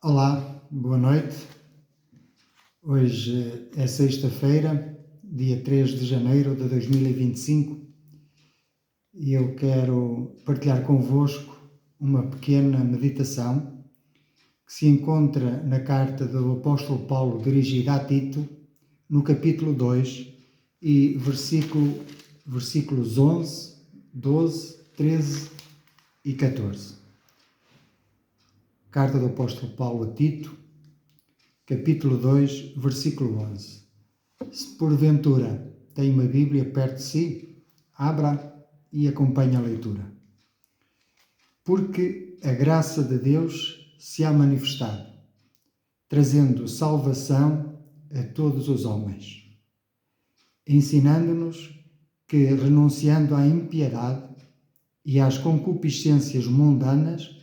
Olá, boa noite. Hoje é sexta-feira, dia 3 de janeiro de 2025, e eu quero partilhar convosco uma pequena meditação que se encontra na carta do apóstolo Paulo dirigida a Tito, no capítulo 2 e versículos 11, 12, 13 e 14. Carta do apóstolo Paulo a Tito, capítulo 2, versículo 11. Se porventura tem uma Bíblia perto de si, abra e acompanhe a leitura. Porque a graça de Deus se há manifestado, trazendo salvação a todos os homens, ensinando-nos que, renunciando à impiedade e às concupiscências mundanas,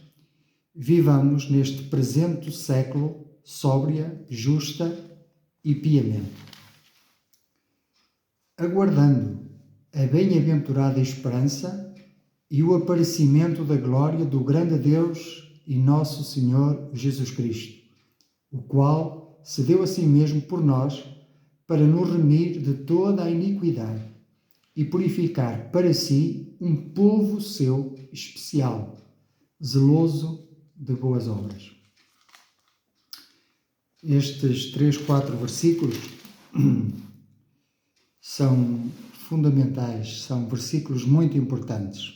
vivamos neste presente século sóbria, justa e piamente, aguardando a bem-aventurada esperança e o aparecimento da glória do grande Deus e nosso Senhor Jesus Cristo, o qual se deu a si mesmo por nós para nos remir de toda a iniquidade e purificar para si um povo seu especial, zeloso de boas obras. Estes 3-4 versículos são fundamentais, são versículos muito importantes.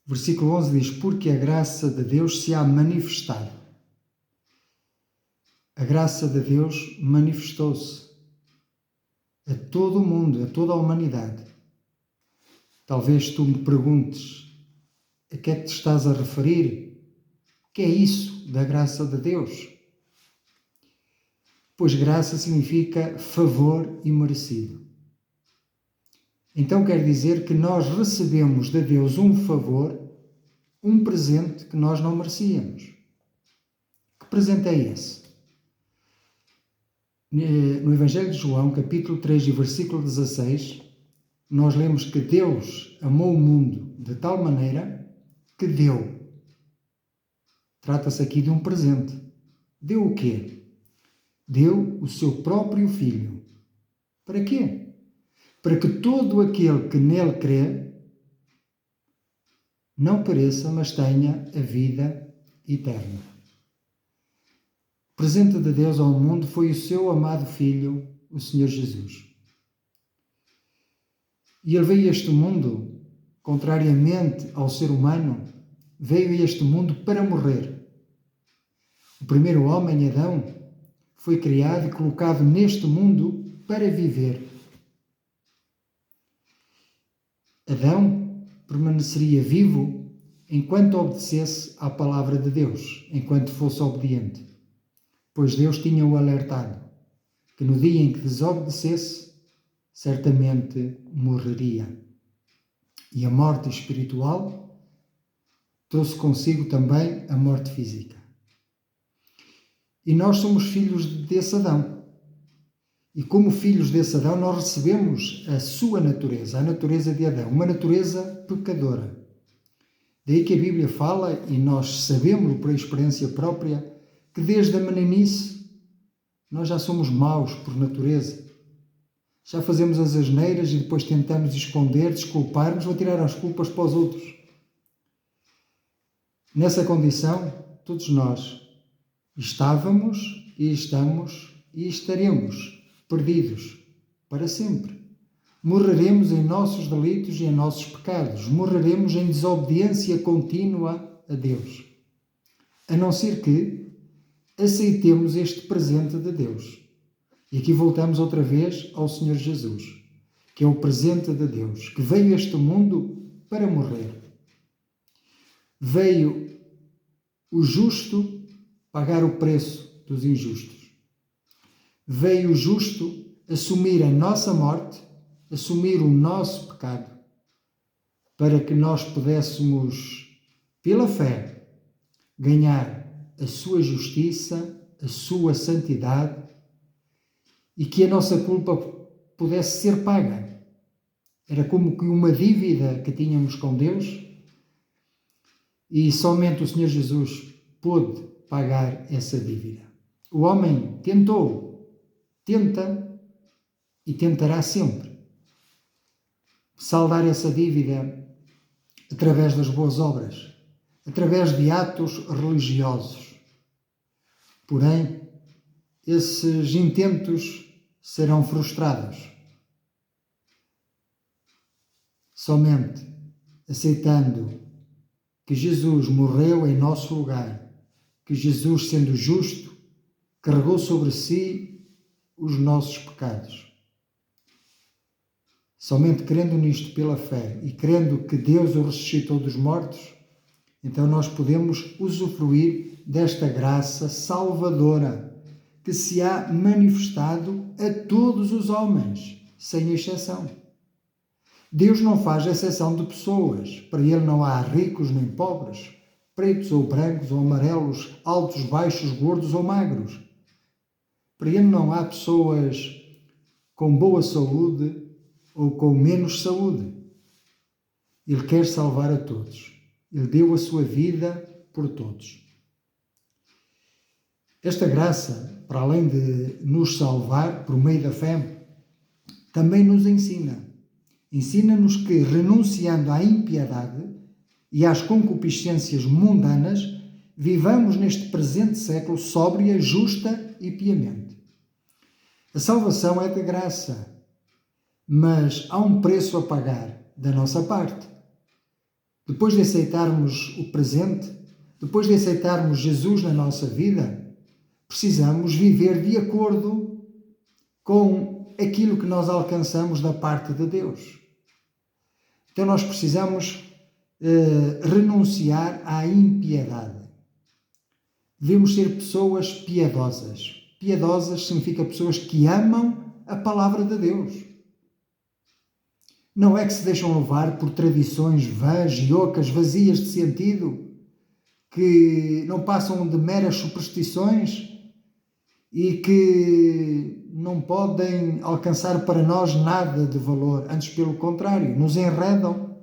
Versículo 11 diz: porque a graça de Deus se há manifestado. A graça de Deus manifestou-se a todo o mundo, a toda a humanidade. Talvez tu me perguntes: a que é que te estás a referir? O que é isso da graça de Deus? Pois graça significa favor imerecido. Então quer dizer que nós recebemos de Deus um favor, um presente que nós não merecíamos. Que presente é esse? No Evangelho de João, capítulo 3 e versículo 16, nós lemos que Deus amou o mundo de tal maneira que deu. Trata-se aqui de um presente. Deu o quê? Deu o seu próprio Filho. Para quê? Para que todo aquele que nele crê não pereça, mas tenha a vida eterna. O presente de Deus ao mundo foi o seu amado Filho, o Senhor Jesus. E ele veio a este mundo, contrariamente ao ser humano, veio a este mundo para morrer. O primeiro homem, Adão, foi criado e colocado neste mundo para viver. Adão permaneceria vivo enquanto obedecesse à palavra de Deus, enquanto fosse obediente, pois Deus tinha-o alertado que no dia em que desobedecesse, certamente morreria. E a morte espiritual trouxe consigo também a morte física. E nós somos filhos desse Adão. E como filhos desse Adão, nós recebemos a sua natureza, a natureza de Adão, uma natureza pecadora. Daí que a Bíblia fala, e nós sabemos por experiência própria, que desde a meninice nós já somos maus por natureza. Já fazemos as asneiras e depois tentamos esconder, desculpar-nos ou tirar as culpas para os outros. Nessa condição, todos nós estávamos e estamos e estaremos perdidos para sempre. Morreremos em nossos delitos e em nossos pecados. Morreremos em desobediência contínua a Deus. A não ser que aceitemos este presente de Deus. E aqui voltamos outra vez ao Senhor Jesus, que é o presente de Deus, que veio a este mundo para morrer. Veio o justo pagar o preço dos injustos. Veio o justo assumir a nossa morte, assumir o nosso pecado, para que nós pudéssemos, pela fé, ganhar a sua justiça, a sua santidade e que a nossa culpa pudesse ser paga. Era como que uma dívida que tínhamos com Deus e somente o Senhor Jesus pôde pagar essa dívida. O homem tentou, tenta e tentará sempre saldar essa dívida através das boas obras, através de atos religiosos. Porém, esses intentos serão frustrados. Somente aceitando que Jesus morreu em nosso lugar, que Jesus, sendo justo, carregou sobre si os nossos pecados. Somente crendo nisto pela fé e crendo que Deus o ressuscitou dos mortos, então nós podemos usufruir desta graça salvadora que se há manifestado a todos os homens, sem exceção. Deus não faz exceção de pessoas. Para Ele não há ricos nem pobres, pretos ou brancos ou amarelos, altos, baixos, gordos ou magros. Para Ele não há pessoas com boa saúde ou com menos saúde. Ele quer salvar a todos. Ele deu a sua vida por todos. Esta graça, para além de nos salvar por meio da fé, também nos ensina. Ensina-nos que, renunciando à impiedade e às concupiscências mundanas, vivamos neste presente século sóbria, justa e piamente. A salvação é de graça, mas há um preço a pagar da nossa parte. Depois de aceitarmos o presente, depois de aceitarmos Jesus na nossa vida, precisamos viver de acordo com aquilo que nós alcançamos da parte de Deus. Então nós precisamos renunciar à impiedade. Devemos ser pessoas piedosas. Piedosas significa pessoas que amam a palavra de Deus. Não é que se deixam levar por tradições vãs e ocas, vazias de sentido, que não passam de meras superstições e que não podem alcançar para nós nada de valor. Antes, pelo contrário, nos enredam.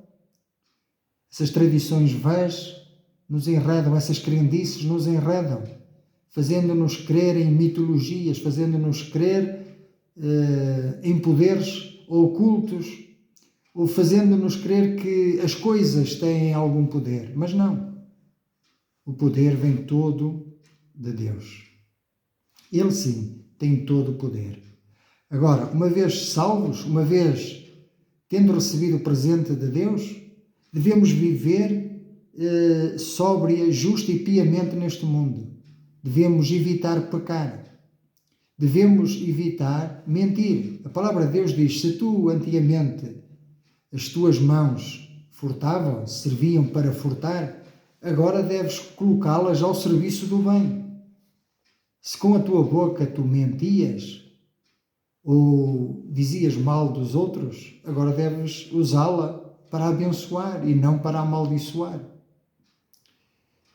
Essas tradições vãs nos enredam, essas crendices nos enredam, fazendo-nos crer em mitologias, fazendo-nos crer em poderes ocultos, ou fazendo-nos crer que as coisas têm algum poder. Mas não. O poder vem todo de Deus. Ele sim tem todo o poder. Agora, uma vez salvos, uma vez tendo recebido o presente de Deus, devemos viver sóbria, justa e piamente neste mundo. Devemos evitar pecar. Devemos evitar mentir. A palavra de Deus diz: se tu antigamente as tuas mãos furtavam, serviam para furtar, agora deves colocá-las ao serviço do bem. Se com a tua boca tu mentias ou dizias mal dos outros, agora deves usá-la para abençoar e não para amaldiçoar.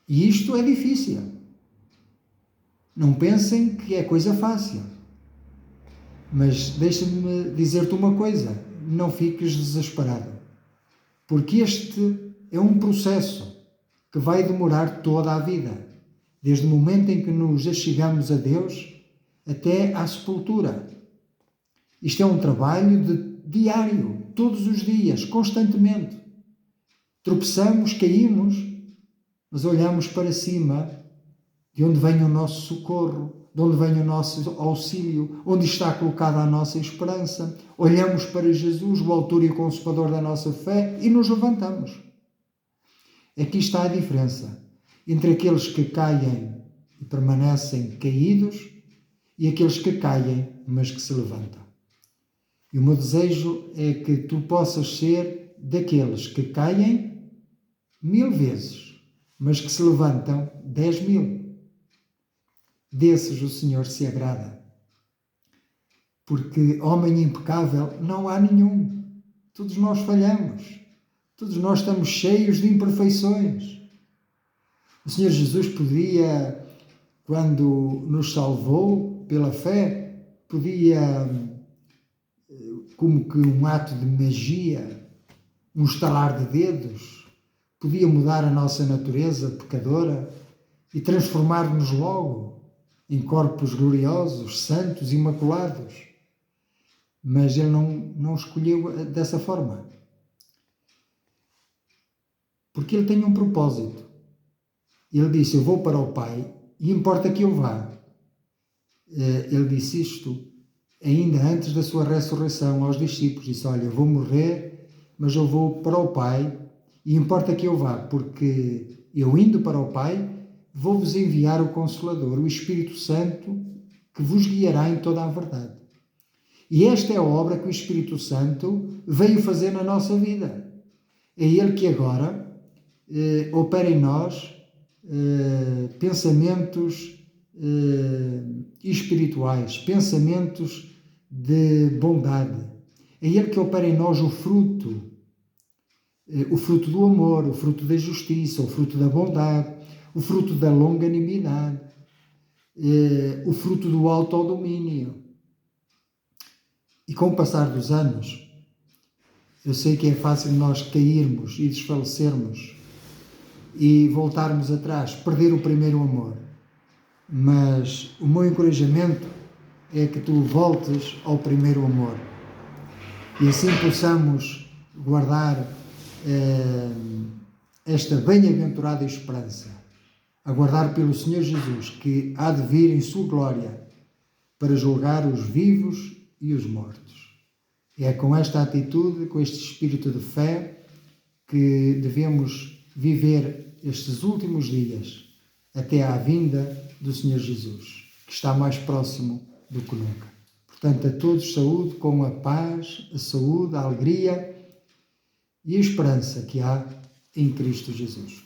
E isto é difícil. Não pensem que é coisa fácil. Mas deixa-me dizer-te uma coisa, não fiques desesperado. Porque este é um processo que vai demorar toda a vida. Desde o momento em que nos achegamos a Deus até à sepultura. Isto é um trabalho diário, todos os dias, constantemente. Tropeçamos, caímos, mas olhamos para cima, de onde vem o nosso socorro, de onde vem o nosso auxílio, onde está colocada a nossa esperança. Olhamos para Jesus, o autor e o consumador da nossa fé, e nos levantamos. Aqui está a diferença entre aqueles que caem e permanecem caídos e aqueles que caem, mas que se levantam. E o meu desejo é que tu possas ser daqueles que caem 1000 vezes, mas que se levantam 10.000. Desses o Senhor se agrada. Porque homem impecável não há nenhum. Todos nós falhamos. Todos nós estamos cheios de imperfeições. O Senhor Jesus podia, quando nos salvou pela fé, podia, como que um ato de magia, um estalar de dedos, podia mudar a nossa natureza pecadora e transformar-nos logo em corpos gloriosos, santos, imaculados. Mas ele não escolheu dessa forma. Porque ele tem um propósito. Ele disse, eu vou para o Pai e importa que eu vá. Ele disse isto ainda antes da sua ressurreição aos discípulos. Disse, olha, eu vou morrer, mas eu vou para o Pai e importa que eu vá, porque eu indo para o Pai, vou-vos enviar o Consolador, o Espírito Santo, que vos guiará em toda a verdade. E esta é a obra que o Espírito Santo veio fazer na nossa vida. É Ele que agora opera em nós pensamentos espirituais, pensamentos de bondade. É Ele que opera em nós o fruto do amor, o fruto da justiça, o fruto da bondade, o fruto da longanimidade, o fruto do autodomínio. E com o passar dos anos, eu sei que é fácil nós cairmos e desfalecermos e voltarmos atrás, perder o primeiro amor. Mas o meu encorajamento é que tu voltes ao primeiro amor e assim possamos guardar esta bem-aventurada esperança, aguardar pelo Senhor Jesus, que há de vir em sua glória para julgar os vivos e os mortos. É com esta atitude, com este espírito de fé, que devemos viver estes últimos dias até à vinda do Senhor Jesus, que está mais próximo do que nunca. Portanto, a todos saúde, com a paz, a saúde, a alegria e a esperança que há em Cristo Jesus.